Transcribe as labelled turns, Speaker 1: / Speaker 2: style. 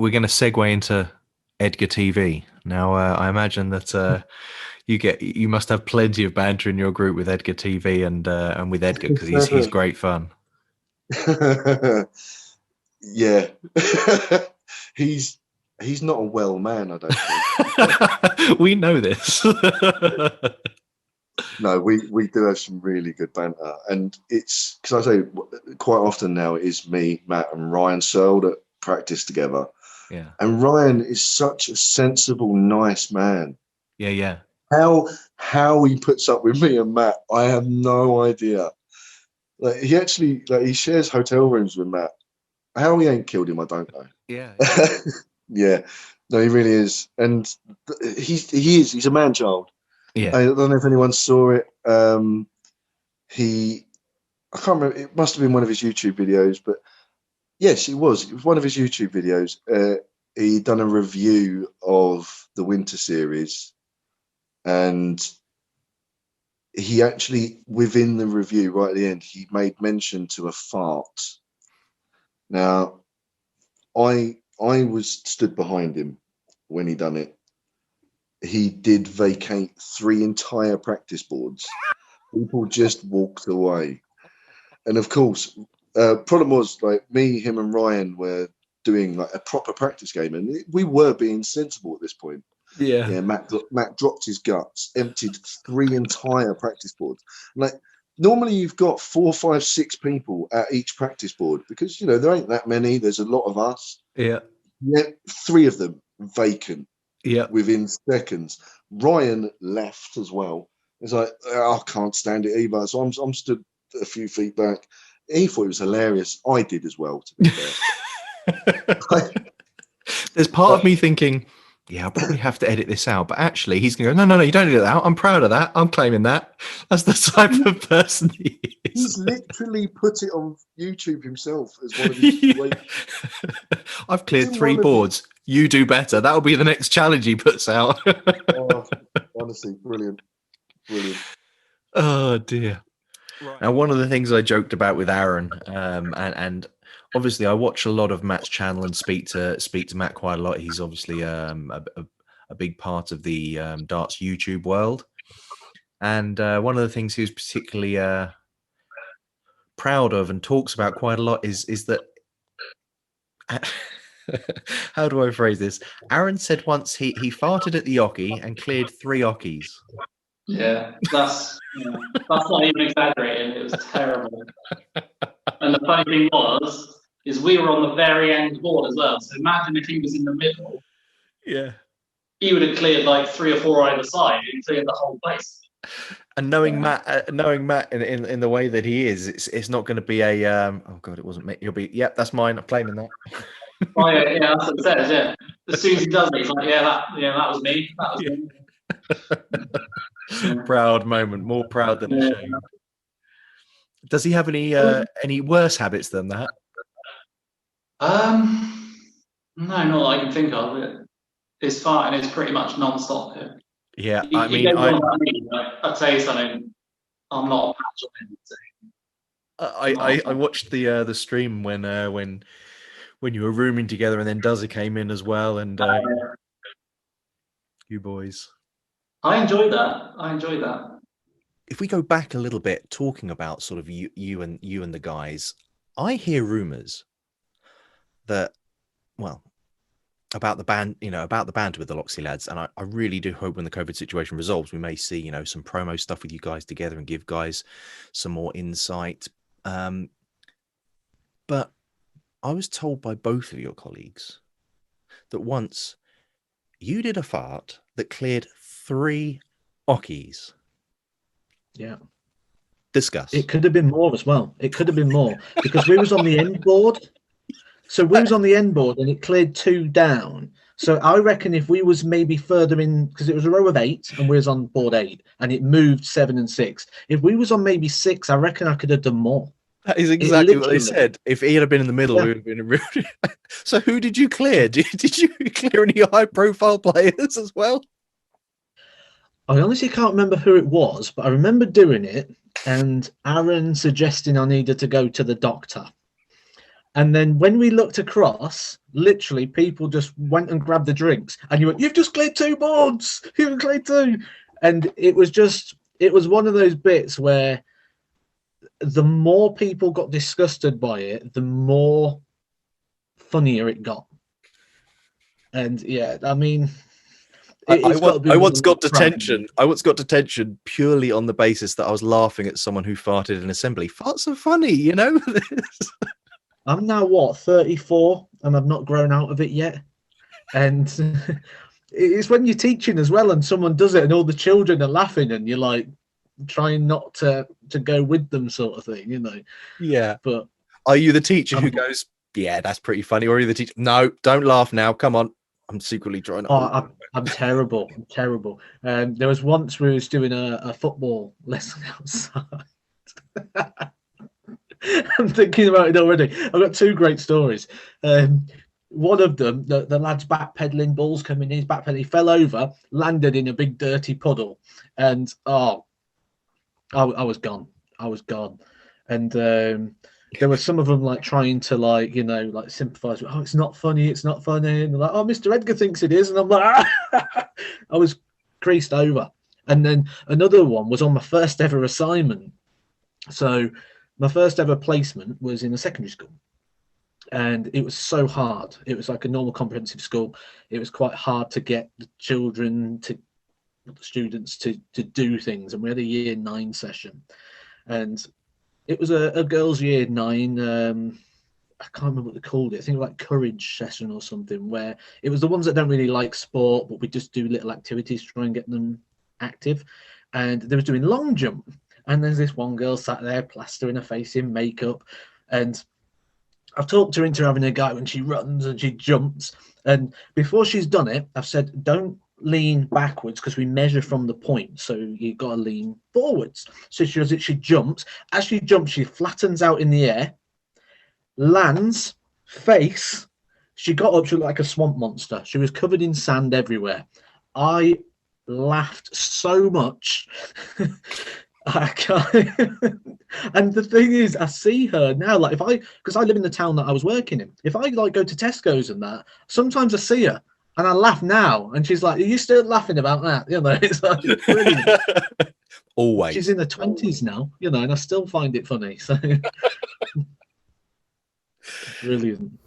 Speaker 1: we're going to segue into Edgar TV. Now, I imagine that you must have plenty of banter in your group with Edgar TV and with Edgar, because he's great fun.
Speaker 2: Yeah. he's not a well man, I don't think.
Speaker 1: We know this.
Speaker 2: No, we do have some really good banter, and it's because I say quite often now it is me, Matt, and Ryan Searle that practice together.
Speaker 1: Yeah.
Speaker 2: And Ryan is such a sensible, nice man.
Speaker 1: Yeah.
Speaker 2: How he puts up with me and Matt, I have no idea. Like he shares hotel rooms with Matt. How he ain't killed him, I don't know.
Speaker 1: Yeah.
Speaker 2: Yeah. No, he really is, and he's a man child.
Speaker 1: Yeah.
Speaker 2: I don't know if anyone saw it. I can't remember. It must have been one of his YouTube videos, but yes, it was. It was one of his YouTube videos. He'd done a review of the Winter Series, and he actually, within the review, right at the end, he made mention to a fart. Now, I was stood behind him when he done it. He did vacate 3 entire practice boards. People just walked away. And of course, problem was, like, me, him and Ryan were doing like a proper practice game, and we were being sensible at this point.
Speaker 1: Yeah.
Speaker 2: Matt dropped his guts, emptied 3 entire practice boards. Like, normally you've got 4, 5, 6 people at each practice board, because there ain't that many. There's a lot of us.
Speaker 1: Yeah.
Speaker 2: 3 of them vacant.
Speaker 1: Yeah.
Speaker 2: Within seconds. Ryan left as well. It's like, I can't stand it either. So I'm stood a few feet back. He thought it was hilarious. I did as well, to be fair.
Speaker 1: There's part of me thinking, yeah, I'll probably have to edit this out. But actually, he's going to go, no, you don't edit it out. I'm proud of that. I'm claiming that. That's the type of person he is.
Speaker 2: He's literally put it on YouTube himself as one of his
Speaker 1: I've cleared 3 boards. You do better. That'll be the next challenge he puts out.
Speaker 2: Oh, honestly, brilliant.
Speaker 1: Oh, dear. Right. Now, one of the things I joked about with Aaron, and obviously I watch a lot of Matt's channel and speak to Matt quite a lot. He's obviously a big part of the darts YouTube world. And one of the things he was particularly proud of and talks about quite a lot is that how do I phrase this? Aaron said once he farted at the oche and cleared 3 oches.
Speaker 3: Yeah, that's not even exaggerating. It was terrible. And the funny thing is we were on the very end board as well. So imagine if he was in the middle.
Speaker 1: Yeah.
Speaker 3: He would have cleared like 3 or 4 either side. He cleared the whole place.
Speaker 1: And knowing Matt in the way that he is, it's not going to be a oh god, it wasn't me. You'll be, yep, that's mine. I'm claiming that.
Speaker 3: Oh yeah, that's what it says. Yeah, as soon as he does it, he's like, that was me. That was me.
Speaker 1: Proud moment, more proud than ashamed. Does he have any worse habits than that?
Speaker 3: No, not that I can think of. It's fine. It's pretty much non-stop here.
Speaker 1: Yeah,
Speaker 3: I'd say something. I'm not a patch on him.
Speaker 1: I watched the stream when you were rooming together, and then Duzzy came in as well, and you boys.
Speaker 3: I enjoyed that.
Speaker 1: If we go back a little bit, talking about sort of you and the guys, I hear rumors that, well, about the band, about the band with the Loxley lads, and I really do hope when the COVID situation resolves, we may see, some promo stuff with you guys together and give guys some more insight. But I was told by both of your colleagues that once you did a fart that cleared 3 oches.
Speaker 4: Yeah.
Speaker 1: Discuss.
Speaker 4: It could have been more as well. It could have been more because we was on the end board. So we was on the end board and it cleared 2 down. So I reckon if we was maybe further in, because it was a row of 8 and we was on board 8 and it moved 7 and 6. If we was on maybe 6, I reckon I could have done more.
Speaker 1: That is exactly what they said. If he had been in the middle, we would have been a really... So who did you clear? Did you clear any high-profile players as well?
Speaker 4: I honestly can't remember who it was, but I remember doing it and Aaron suggesting I needed to go to the doctor. And then when we looked across, literally people just went and grabbed the drinks, and you went, "You've just cleared 2 boards. You've cleared 2." And it was one of those bits where the more people got disgusted by it, the more funnier it got. And yeah, I mean,
Speaker 1: I once got detention. I once got detention purely on the basis that I was laughing at someone who farted in assembly. Farts are funny, you know.
Speaker 4: I'm now 34, and I've not grown out of it yet. And it's when you're teaching as well, and someone does it, and all the children are laughing, and you're like trying not to go with them, sort of thing, you know.
Speaker 1: Yeah.
Speaker 4: But
Speaker 1: are you the teacher who goes, "Yeah, that's pretty funny," or are you the teacher, "No, don't laugh now. Come on." I'm secretly trying to.
Speaker 4: I'm terrible. I'm terrible. There was once we was doing a football lesson outside. I'm thinking about it already. I've got 2 great stories. One of them, the lad's backpedaling, balls coming in, he's backpedaling, he fell over, landed in a big dirty puddle, and I was gone. I was gone. And there were some of them like trying to like sympathise with, "Oh, it's not funny, it's not funny," and they're like, "Oh, Mr. Edgar thinks it is," and I'm like, I was creased over. And then another one was on my first ever assignment. So my first ever placement was in a secondary school, and it was so hard. It was like a normal comprehensive school. It was quite hard to get the students to do things, and we had a year 9 session, and it was a girls' year 9. I can't remember what they called it. I think it was like courage session or something, where it was the ones that don't really like sport, but we just do little activities to try and get them active. And they was doing long jump, and there's this one girl sat there plastering her face in makeup, and I've talked her into having a go, and she runs and she jumps, and before she's done it, I've said, "Don't lean backwards, because we measure from the point, so you got to lean forwards." So she does it. She jumps. As she jumps, she flattens out in the air, lands face. She got up. She looked like a swamp monster. She was covered in sand everywhere. I laughed so much. I can't. And the thing is, I see her now, like, because I live in the town that I was working in, if I like go to Tesco's and that, sometimes I see her and I laugh now, and she's like, "Are you still laughing about that?" You know, it's like brilliant.
Speaker 1: Always.
Speaker 4: She's in her 20s now, you know, and I still find it funny. So brilliant.